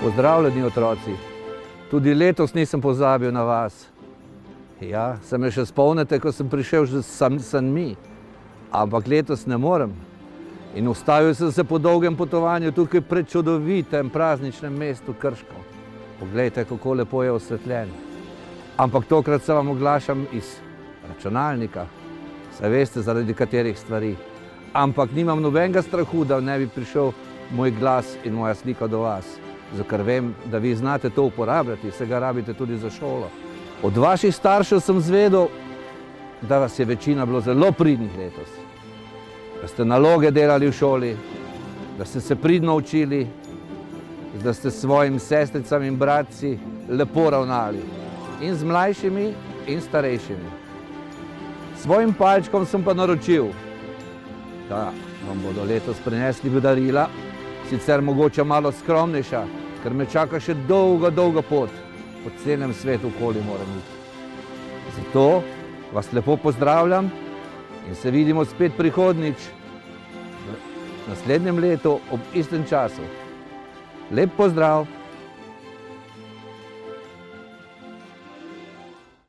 Pozdravljeni, otroci. Tudi letos nisem pozabil na vas. Ja, se me še spomnite, ko sem prišel že s sanmi, ampak letos ne morem. In ustavil sem se po dolgem potovanju tukaj pred čudovitem prazničnem mestu Krško. Poglejte, kako lepo je osvetljen. Ampak tokrat se vam oglašam iz računalnika, saj veste, zaradi katerih stvari. Ampak nimam nobenega strahu, da ne bi prišel moj glas in moja slika do vas. Ker vem, da vi znate to uporabljati, se ga rabite tudi za šolo. Od vaših staršev sem zvedel, da vas je večina bilo zelo pridnih letos. Da ste naloge delali v šoli, da ste se pridno učili, da ste s svojim sestricami in bratci lepo ravnali. In z mlajšimi, in starejšimi. Svojim palčkom sem pa naročil, da vam bodo letos prinesli darila, sicer mogoče malo skromnejša, ker me čaka še dolga, dolga pot. Po celem svetu okoli moram iti. Zato vas lepo pozdravljam in se vidimo spet prihodnjič, v naslednjem letu ob istem času. Lep pozdrav!